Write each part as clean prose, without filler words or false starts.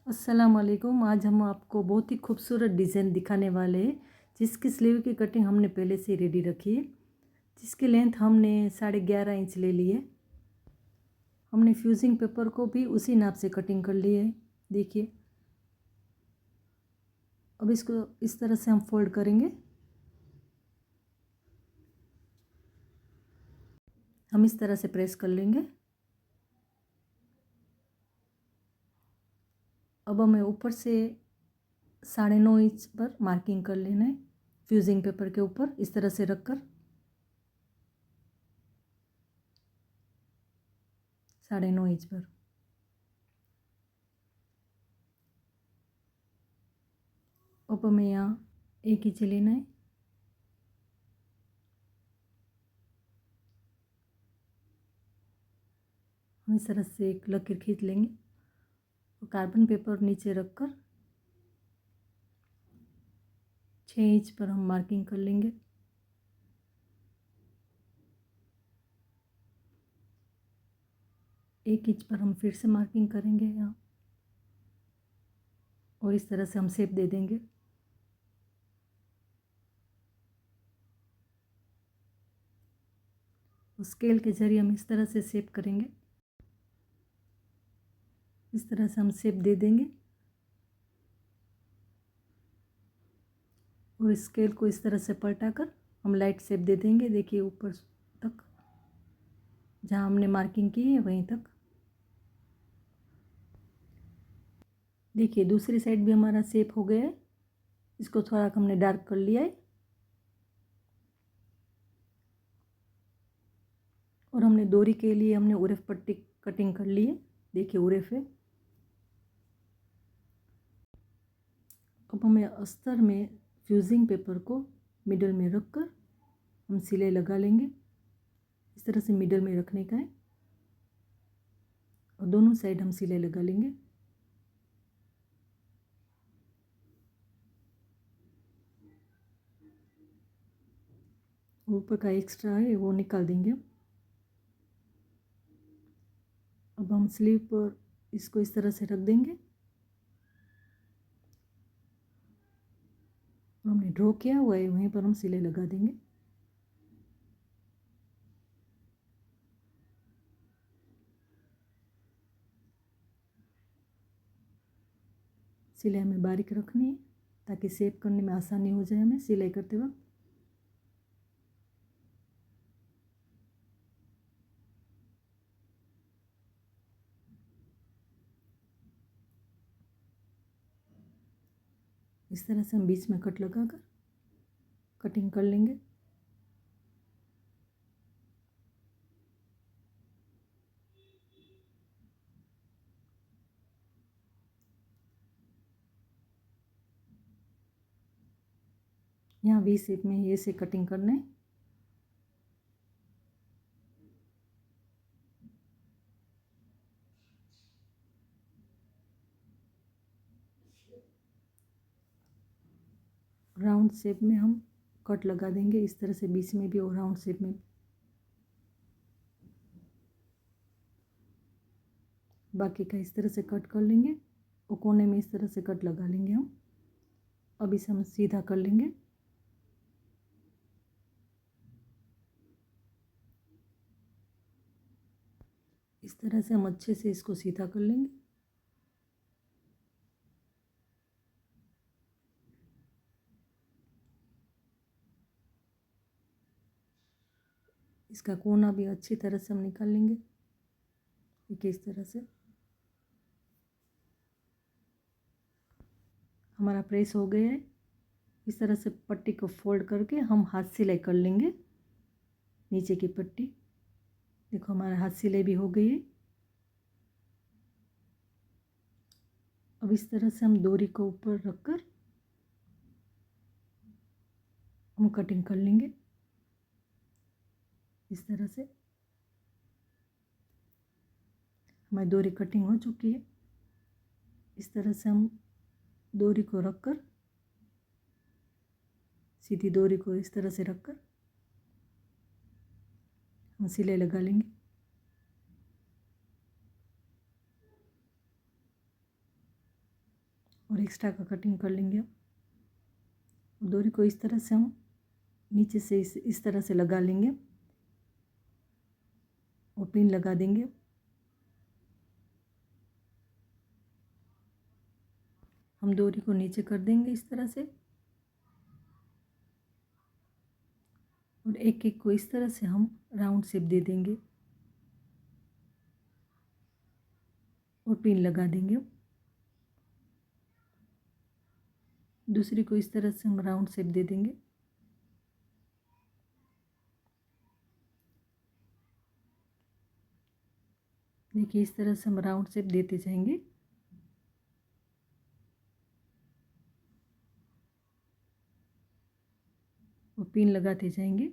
अस्सलाम वालेकुम। आज हम आपको बहुत ही खूबसूरत डिज़ाइन दिखाने वाले हैं जिसकी स्लीव की कटिंग हमने पहले से रेडी रखी है। जिसकी लेंथ हमने 11.5 इंच ले ली है। हमने फ्यूजिंग पेपर को भी उसी नाप से कटिंग कर ली है। देखिए, अब इसको इस तरह से हम फोल्ड करेंगे। हम इस तरह से प्रेस कर लेंगे। अब हमें ऊपर से 9.5 इंच पर मार्किंग कर लेना है। फ्यूजिंग पेपर के ऊपर इस तरह से रखकर 9.5 इंच पर अब हमें यहाँ 1 इंच लेना है। हम इस तरह से एक लकीर खींच लेंगे और कार्बन पेपर नीचे रखकर 6 इंच पर हम मार्किंग कर लेंगे। एक इंच पर हम फिर से मार्किंग करेंगे यहाँ और इस तरह से हम शेप दे देंगे। स्केल के जरिए हम इस तरह से शेप करेंगे। इस तरह से हम शेप दे देंगे और स्केल को इस तरह से पलटाकर हम लाइट शेप दे देंगे। देखिए, ऊपर तक जहाँ हमने मार्किंग की है वहीं तक। देखिए, दूसरी साइड भी हमारा शेप हो गया है। इसको थोड़ा हमने डार्क कर लिया है और हमने डोरी के लिए हमने उरेफ पट्टी कटिंग कर ली है। देखिए, उरेफ है। अब हमें अस्तर में फ्यूजिंग पेपर को मिडल में रखकर हम सिलाई लगा लेंगे। इस तरह से मिडल में रखने का है और दोनों साइड हम सिलाई लगा लेंगे। ऊपर का एक्स्ट्रा है वो निकाल देंगे। अब हम स्लीव पर इसको इस तरह से रख देंगे और हमने ड्रॉ किया हुआ है वहीं पर हम सिलाई लगा देंगे। सिलाई हमें बारीक रखनी है ताकि शेप करने में आसानी हो जाए हमें सिलाई करते वक्त। इस तरह से हम बीच में कट लगाकर कटिंग कर लेंगे। यहाँ वी शेप में ये से कटिंग करना है। राउंड शेप में हम कट लगा देंगे इस तरह से बीच में भी और राउंड शेप में। बाकी का इस तरह से कट कर लेंगे और कोने में इस तरह से कट लगा लेंगे हम। अब इसे हम सीधा कर लेंगे। इस तरह से हम अच्छे से इसको सीधा कर लेंगे। इसका कोना भी अच्छी तरह से हम निकाल लेंगे। देखिए, इस तरह से हमारा प्रेस हो गया है। इस तरह से पट्टी को फोल्ड करके हम हाथ सिलाई कर लेंगे। नीचे की पट्टी देखो, हमारा हाथ सिलाई भी हो गई है। अब इस तरह से हम डोरी को ऊपर रखकर हम कटिंग कर लेंगे। इस तरह से हमारी डोरी कटिंग हो चुकी है। इस तरह से हम डोरी को रखकर सीधी डोरी को इस तरह से रखकर हम सिलाई लगा लेंगे। और एक्स्ट्रा का कटिंग कर लेंगे। डोरी को इस तरह से हम नीचे से इस तरह से लगा लेंगे और पिन लगा देंगे। हम डोरी को नीचे कर देंगे इस तरह से और एक एक को इस तरह से हम राउंड शेप दे देंगे और पिन लगा देंगे। दूसरी को इस तरह से हम राउंड शेप दे देंगे। देखिए इस तरह से हम राउंड शेप देते जाएंगे। और पिन लगाते जाएंगे।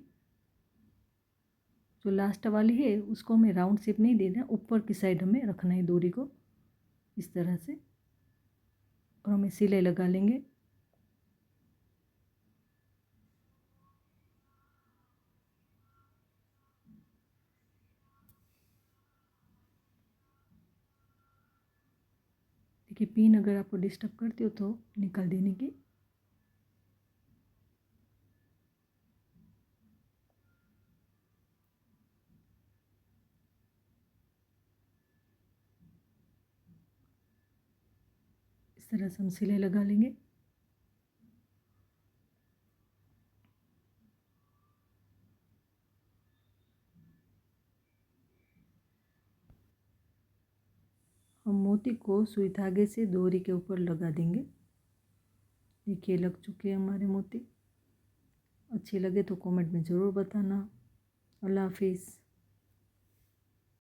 जो लास्ट वाली है उसको हमें राउंड शेप नहीं देना, ऊपर की साइड हमें रखना है डोरी को इस तरह से और हमें सिलाई लगा लेंगे। देखिए पिन अगर आपको डिस्टर्ब करती हो तो निकाल देने की। इस तरह से हम सिलाई लगा लेंगे। हम मोती को सुई धागे से डोरी के ऊपर लगा देंगे। देखिए लग चुके हैं हमारे मोती। अच्छी लगे तो कमेंट में ज़रूर बताना। अल्लाह हाफिज़।